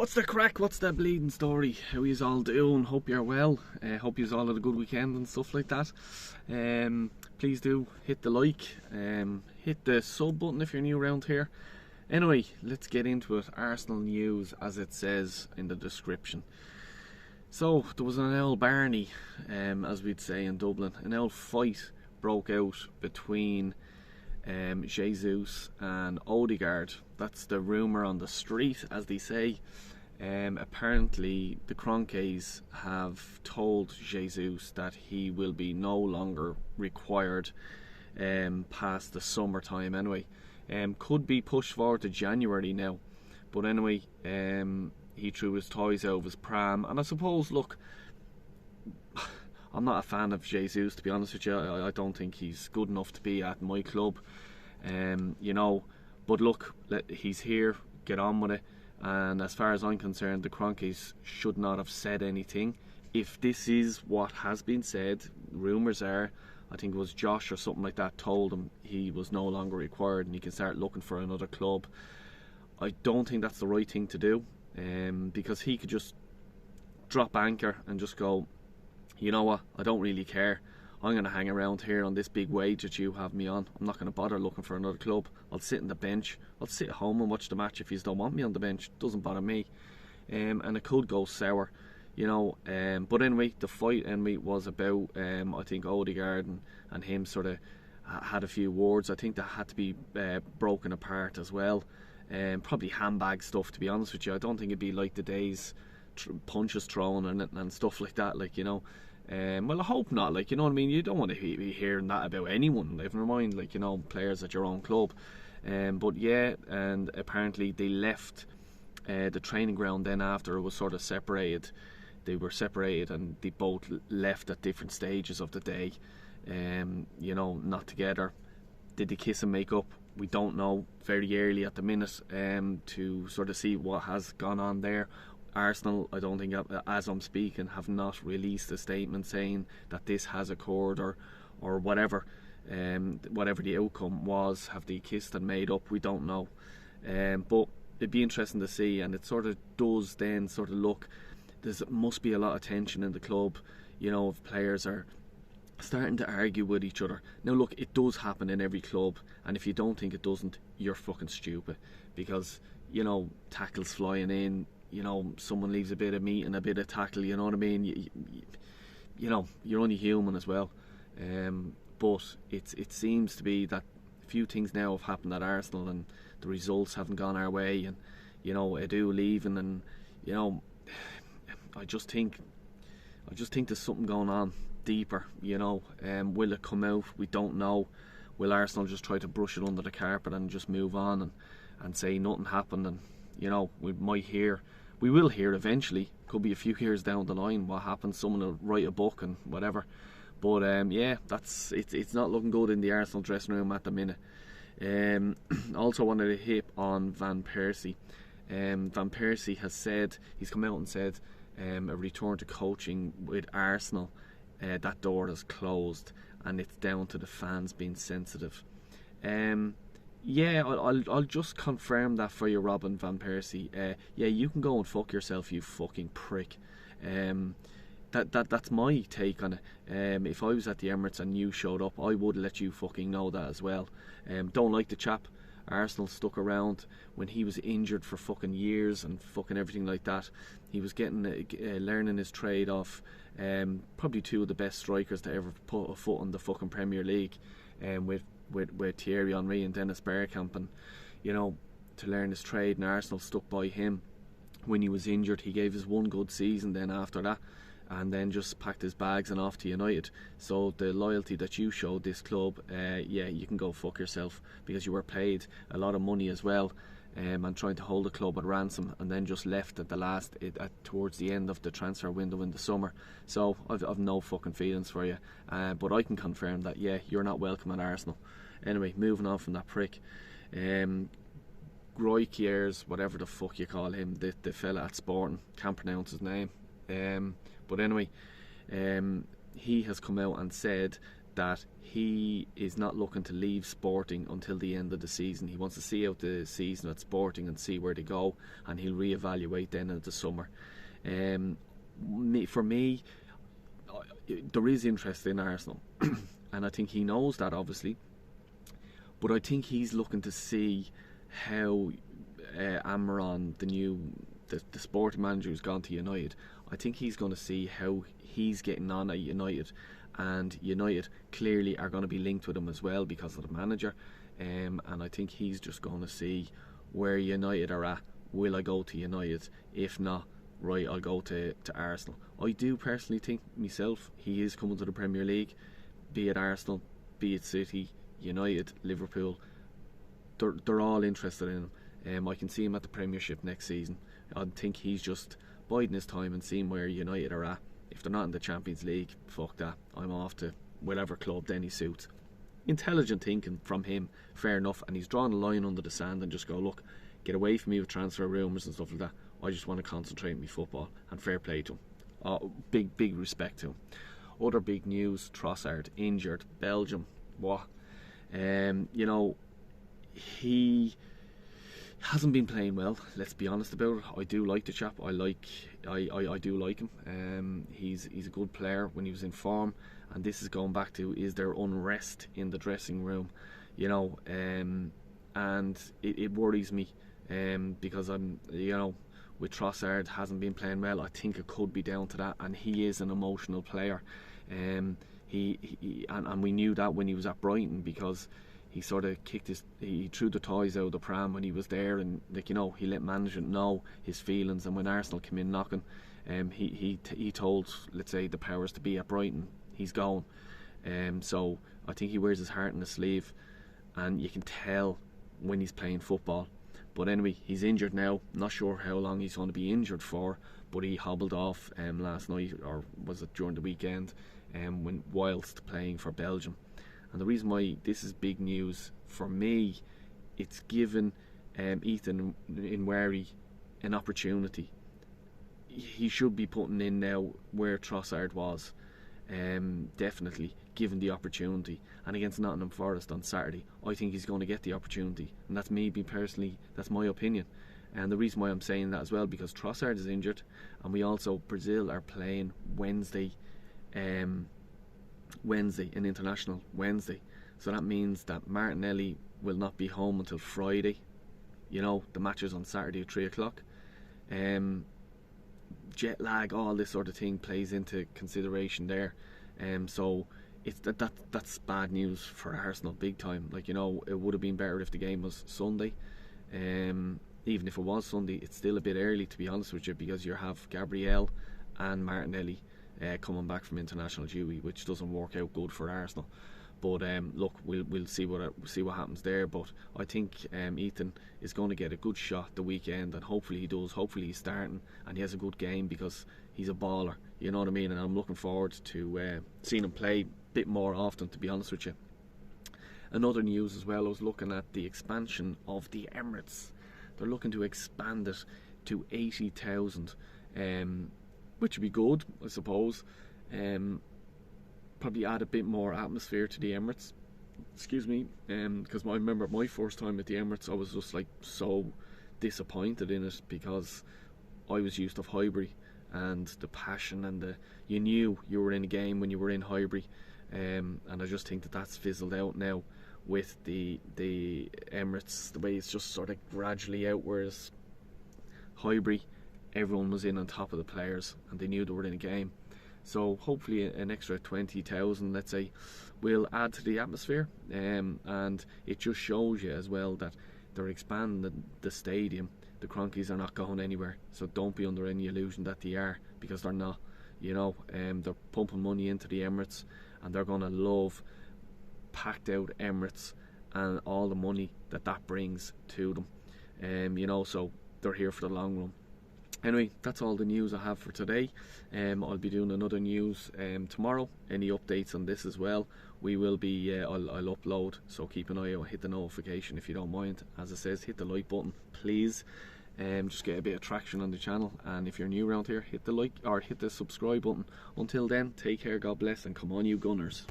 What's the crack? What's the bleeding story? How yous all doing? Hope you're well. Hope yous all had a good weekend and stuff like that. Please do hit the like, hit the sub button if you're new around here. Anyway, let's get into it. Arsenal news, as it says in the description. So there was an old Barney, as we'd say in Dublin. An old fight broke out between Jesus and Ödegaard. That's the rumour on the street, as they say. Apparently the Kroenkes have told Jesus that he will be no longer required past the summertime anyway. Could be pushed forward to January now, but anyway, he threw his toys out of his pram. And I suppose, look, I'm not a fan of Jesus, to be honest with you. I don't think he's good enough to be at my club, but look, he's here, get on with it. And as far as I'm concerned, the Kroenkes should not have said anything. If this is what has been said, rumours are, I think it was Josh or something like that told him he was no longer required and he can start looking for another club. I don't think that's the right thing to do, because he could just drop anchor and just go, you know what, I don't really care. I'm going to hang around here on this big wage that you have me on. I'm not going to bother looking for another club. I'll sit on the bench. I'll sit at home and watch the match if you don't want me on the bench. It doesn't bother me. And it could go sour, But anyway, the fight was about, I think Ödegaard and him sort of had a few words. I think that had to be broken apart as well. Probably handbag stuff, to be honest with you. I don't think it'd be like the days punches thrown and stuff like that, well, I hope not, you know what I mean? You don't want to be hearing that about anyone, never mind, players at your own club. But yeah, and apparently they left the training ground then after it was sort of separated. They were separated and they both left at different stages of the day, not together. Did they kiss and make up? We don't know. Very early at the minute to sort of see what has gone on there. Arsenal, I don't think, as I'm speaking, have not released a statement saying that this has occurred or whatever. Whatever the outcome was, have they kissed and made up? We don't know. But it'd be interesting to see, and it sort of does then sort of look, there must be a lot of tension in the club, if players are starting to argue with each other. Now look, it does happen in every club, and if you don't think it doesn't, you're fucking stupid, because tackles flying in, someone leaves a bit of meat and a bit of tackle, you know what I mean? You're only human as well. But it seems to be that a few things now have happened at Arsenal and the results haven't gone our way, and Edu leaving, and I just think there's something going on deeper. Will it come out? We don't know. Will Arsenal just try to brush it under the carpet and just move on and say nothing happened? And we will hear eventually. Could be a few years down the line what happened. Someone will write a book and whatever. But yeah, it's not looking good in the Arsenal dressing room at the minute. Also wanted to hit on Van Persie. Van Persie has said, he's come out and said, a return to coaching with Arsenal, that door is closed and it's down to the fans being sensitive. Yeah, I'll just confirm that for you, Robin Van Persie. Yeah, you can go and fuck yourself, you fucking prick. That's my take on it. If I was at the Emirates and you showed up, I would let you fucking know that as well. Don't like the chap. Arsenal stuck around when he was injured for fucking years and fucking everything like that. He was getting learning his trade off probably two of the best strikers to ever put a foot in the fucking Premier League, with Thierry Henry and Dennis Bergkamp, and to learn his trade, and Arsenal stuck by him when he was injured. He gave his one good season then after that, and then just packed his bags and off to United. So the loyalty that you showed this club, yeah, you can go fuck yourself, because you were paid a lot of money as well, and trying to hold the club at ransom, and then just left at towards the end of the transfer window in the summer. So I've no fucking feelings for you, but I can confirm that, yeah, you're not welcome at Arsenal. Anyway, moving on from that prick, Groikiers, whatever the fuck you call him, the fella at Sporting, can't pronounce his name, but anyway, he has come out and said that he is not looking to leave Sporting until the end of the season. He wants to see out the season at Sporting and see where they go, and he'll reevaluate then in the summer. For me, there is interest in Arsenal, and I think he knows that, obviously. But I think he's looking to see how Amaron, the sporting manager who's gone to United, I think he's going to see how he's getting on at United, and United clearly are going to be linked with him as well because of the manager, and I think he's just going to see where United are at. Will I go to United? If not, right, I'll go to Arsenal. I do personally think myself he is coming to the Premier League, be it Arsenal, be it City, United, Liverpool. They're all interested in him. I can see him at the Premiership next season. I think he's just biding his time and seeing where United are at. If they're not in the Champions League, fuck that, I'm off to whatever club then he suits. Intelligent thinking from him, fair enough, and he's drawn a line under the sand and just go, look, get away from me with transfer rumours and stuff like that. I just want to concentrate on my football, and fair play to him. Big respect to him. Other big news: Trossard injured. Belgium, what? He hasn't been playing well. Let's be honest about it. I do like the chap. I do like him. He's a good player when he was in form, and this is going back to, is there unrest in the dressing room? And it worries me because with Trossard hasn't been playing well. I think it could be down to that, and he is an emotional player. And we knew that when he was at Brighton, because he sort of he threw the toys out of the pram when he was there, and he let management know his feelings. And when Arsenal came in knocking, he told, let's say, the powers to be at Brighton, he's gone. So I think he wears his heart in his sleeve, and you can tell when he's playing football. But anyway, he's injured now. Not sure how long he's going to be injured for, but he hobbled off last night, or was it during the weekend, whilst playing for Belgium. And the reason why this is big news for me, it's given Ethan Nwaneri an opportunity. He should be putting in now where Trossard was, definitely given the opportunity. And against Nottingham Forest on Saturday, I think he's going to get the opportunity, and that's me personally, that's my opinion. And the reason why I'm saying that as well, because Trossard is injured, and we also, Brazil are playing Wednesday, an international Wednesday, so that means that Martinelli will not be home until Friday. The match is on Saturday at 3 o'clock. Jet lag, all this sort of thing plays into consideration there. So it's that's bad news for Arsenal, big time. It would have been better if the game was Sunday. Even if it was Sunday, it's still a bit early, to be honest with you, because you have Gabriel and Martinelli coming back from international duty, which doesn't work out good for Arsenal. But look, we'll see what happens there. But I think Ethan is going to get a good shot the weekend, and hopefully he does. Hopefully he's starting and he has a good game, because he's a baller. You know what I mean? And I'm looking forward to seeing him play a bit more often, to be honest with you. Another news as well, I was looking at the expansion of the Emirates. They're looking to expand it to 80,000, which would be good, I suppose. Probably add a bit more atmosphere to the Emirates. Excuse me, because I remember my first time at the Emirates, I was just so disappointed in it, because I was used to Highbury and the passion, and you knew you were in a game when you were in Highbury, and I just think that's fizzled out now with the Emirates, the way it's just sort of gradually out, whereas Highbury, everyone was in on top of the players and they knew they were in a game. So hopefully an extra 20,000, let's say, will add to the atmosphere, and it just shows you as well that they're expanding the stadium. The Cronkies are not going anywhere, so don't be under any illusion that they are, because they're not. They're pumping money into the Emirates, and they're going to love packed out Emirates and all the money that brings to them. So they're here for the long run. Anyway, that's all the news I have for today. I'll be doing another news tomorrow. Any updates on this as well, we will be I'll upload, so keep an eye out, hit the notification if you don't mind. As it says, hit the like button please, just get a bit of traction on the channel. And if you're new around here, hit the like or hit the subscribe button. Until then, take care, God bless, and come on you Gunners.